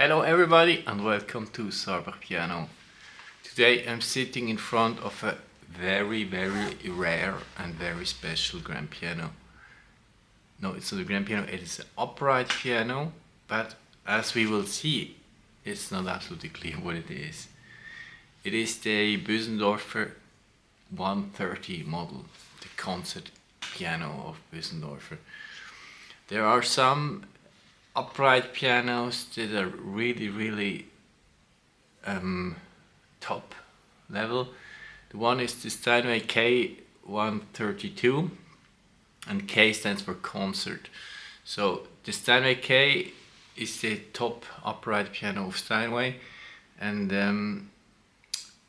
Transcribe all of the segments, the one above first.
Hello everybody and welcome to Sarber Piano. Today I'm sitting in front of a very rare and very special grand piano. No, it's not a grand piano, it is an upright piano, but as we will see, it's not absolutely clear what it is. It is the Bösendorfer 130 model, the concert piano of Bösendorfer. There are some upright pianos that are really top level. The one is the Steinway K132, and K stands for concert. So the Steinway K is the top upright piano of Steinway, and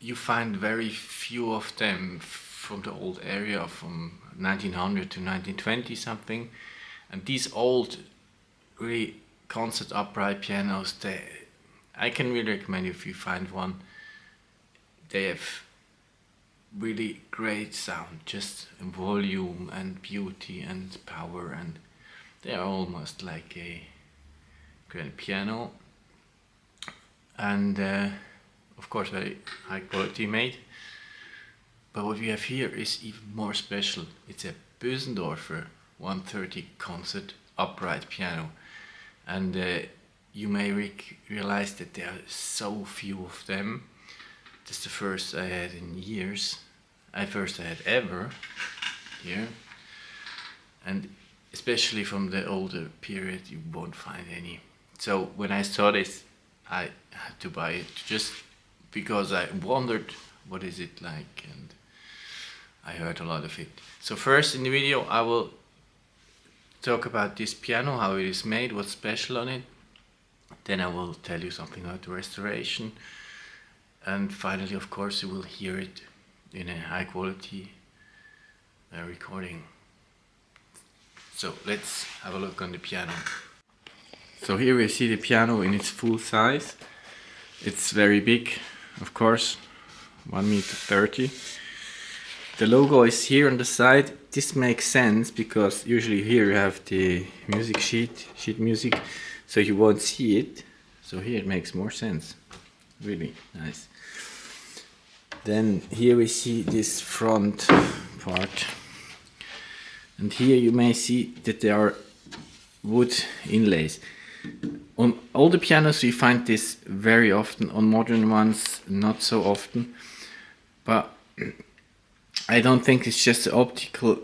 you find very few of them from the old area, from 1900 to 1920 something. And these old really concert upright pianos, I can really recommend if you find one. They have really great sound, just volume and beauty and power, and they are almost like a grand piano, and of course very high quality made. But what we have here is even more special. It's a Bösendorfer 130 concert upright piano, and you may realize that there are so few of them. This is the first I had in years. First I had ever here, and especially from the older period you won't find any. So when I saw this, I had to buy it just because I wondered what is it like, and I heard a lot of it. So first in the video I will talk about this piano, how it is made, what's special on it. Then I will tell you something about the restoration, and finally of course you will hear it in a high quality recording. So let's have a look on the piano. So here we see the piano in its full size. It's very big, of course, 1.30 meters. The logo is here on the side. This makes sense because usually here you have the music sheet music, so you won't see it. So here it makes more sense. Really nice. Then here we see this front part, and here you may see that there are wood inlays. On older pianos we find this very often, on modern ones not so often, but I don't think it's just an optical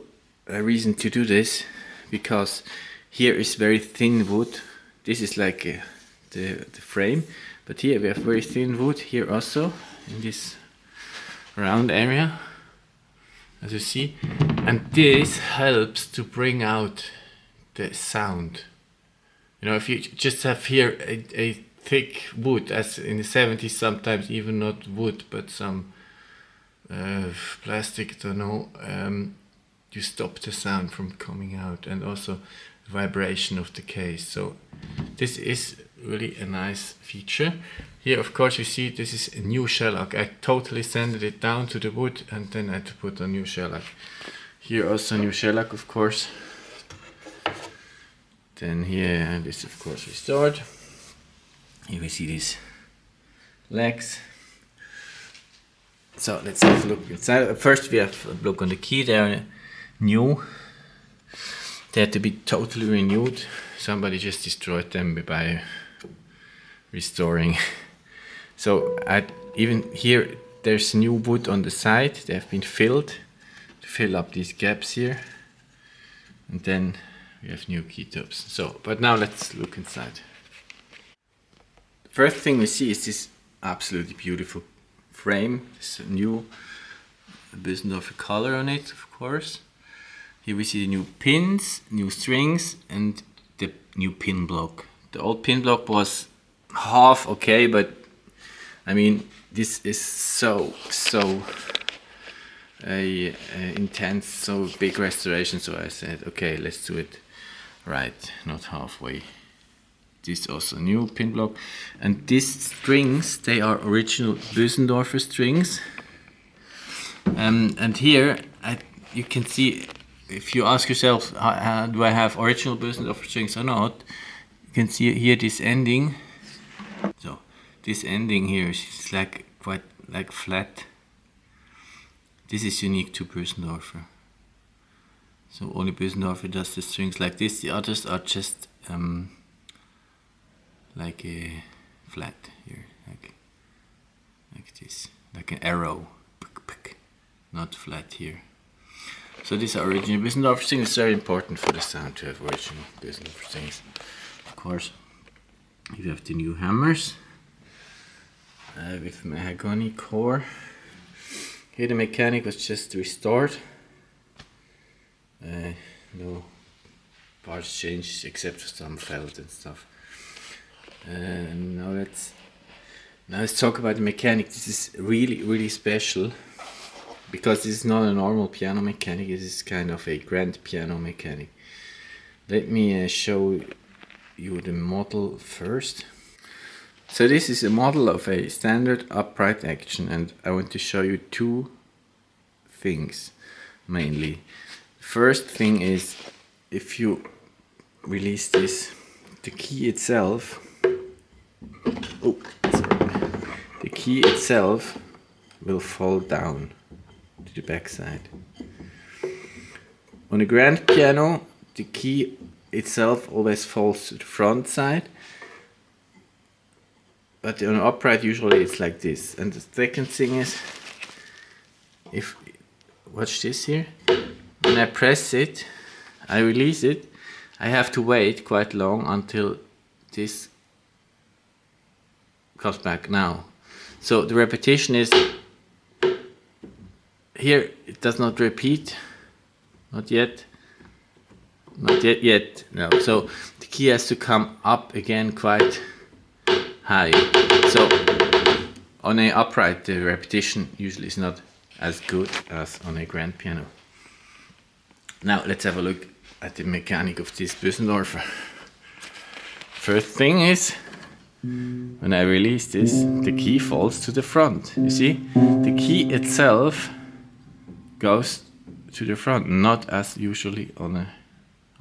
reason to do this, because here is very thin wood. This is like the frame, but here we have very thin wood here also in this round area, as you see, and this helps to bring out the sound. You know, if you just have here a thick wood, as in the 70s, sometimes even not wood but some plastic, I don't know, you stop the sound from coming out, and also vibration of the case. So this is really a nice feature. Here of course you see this is a new shellac. I totally sanded it down to the wood and then I had to put a new shellac. Here also new shellac, of course. Then here this of course restored. Here we see these legs. So let's have a look inside. First we have a look on the key. They are new. They had to be totally renewed. Somebody just destroyed them by restoring. So even here there's new wood on the side. They have been filled to fill up these gaps here. And then we have new key tops. So, but now let's look inside. The first thing we see is this absolutely beautiful frame. This new Bösendorfer color on it, of course. Here we see the new pins, new strings, and the new pin block. The old pin block was half okay, but I mean this is so intense, so big restoration. So I said, okay, let's do it right, not halfway. This also new pin block, and these strings, they are original Bösendorfer strings. And here you can see, if you ask yourself, do I have original Bösendorfer strings or not? You can see here this ending this ending here is like quite like flat. This is unique to Bösendorfer. So only Bösendorfer does the strings like this. The others are just like a flat here, like this, like an arrow, not flat here. So these are original Bösendorfer strings. It's very important for the sound to have original Bösendorfer strings. Of course, you have the new hammers with mahogany core. Here the mechanic was just restored. No parts changed except for some felt and stuff. Now let's talk about the mechanic. This is really special because this is not a normal piano mechanic. This is kind of a grand piano mechanic. Let me show you the model first. So this is a model of a standard upright action, and I want to show you two things mainly. First thing is, if you release this, the key itself, the key itself will fall down to the back side. On a grand piano, the key itself always falls to the front side, but on an upright usually it's like this. And the second thing is, watch this here. When I press it, I release it, I have to wait quite long until this comes back now. So the repetition is, here it does not repeat, not yet, no. So the key has to come up again quite high. So on an upright, the repetition usually is not as good as on a grand piano. Now let's have a look at the mechanic of this Bösendorfer. First thing is, when I release this, the key falls to the front. You see, the key itself goes to the front, not as usually on a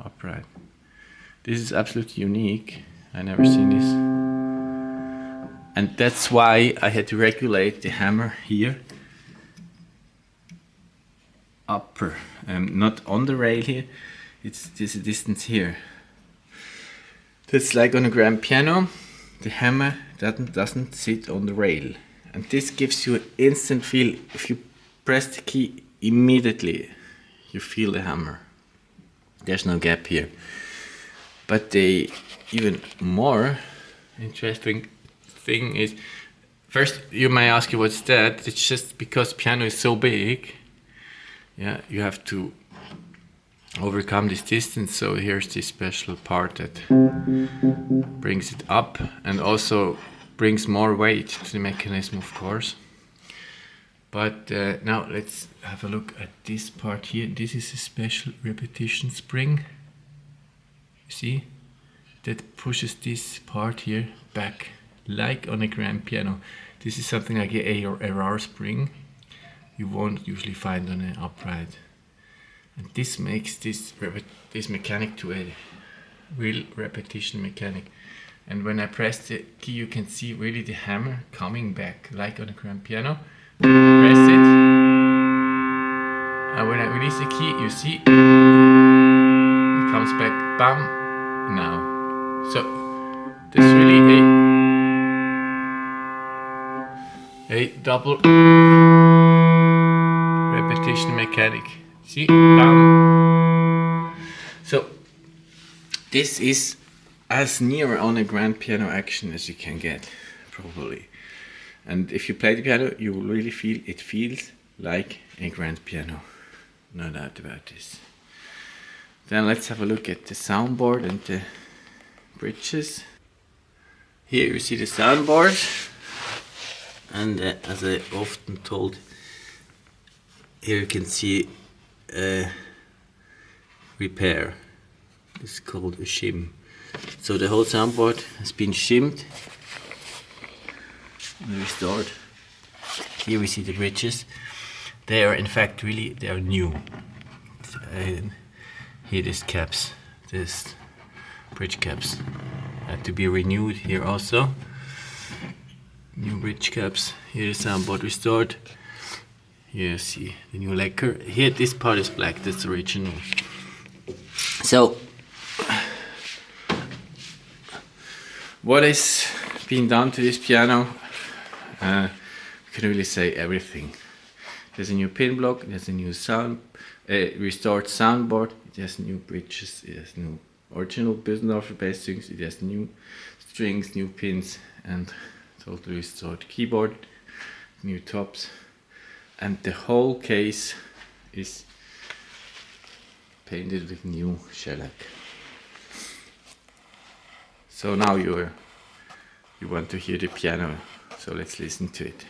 upright. This is absolutely unique. I never seen this. And that's why I had to regulate the hammer here upper, not on the rail here. It's this distance here. That's like on a grand piano. The hammer doesn't sit on the rail, and this gives you an instant feel. If you press the key immediately, you feel the hammer. There's no gap here. But the even more interesting thing is, first you may ask you what's that. It's just because piano is so big. Yeah, you have to overcome this distance. So here's this special part that brings it up and also brings more weight to the mechanism, of course. But now let's have a look at this part here. This is a special repetition spring. You see? That pushes this part here back, like on a grand piano. This is something like a RR spring. You won't usually find on an upright, and this makes this mechanic to a real repetition mechanic. And when I press the key, you can see really the hammer coming back like on a grand piano. Press it, and when I release the key, you see it comes back, bam, now. So there's really a double repetition mechanic. See? Bam. So this is as near on a grand piano action as you can get, probably. And if you play the piano, you will really feel it feels like a grand piano. No doubt about this. Then let's have a look at the soundboard and the bridges. Here you see the soundboard, and as I often told, here you can see repair. It's called a shim. So the whole soundboard has been shimmed and restored. Here we see the bridges. They are in fact they are new. Here these caps, these bridge caps had to be renewed here also. New bridge caps. Here is soundboard restored. Here you see the new lacquer. Here this part is black, that's original. So what is being done to this piano? I can really say everything. There's a new pin block, there's a new restored soundboard, it has new bridges, it has new original Bösendorfer bass strings, it has new strings, new pins, and totally restored keyboard, new tops, and the whole case is painted with new shellac. So now you want to hear the piano, so let's listen to it.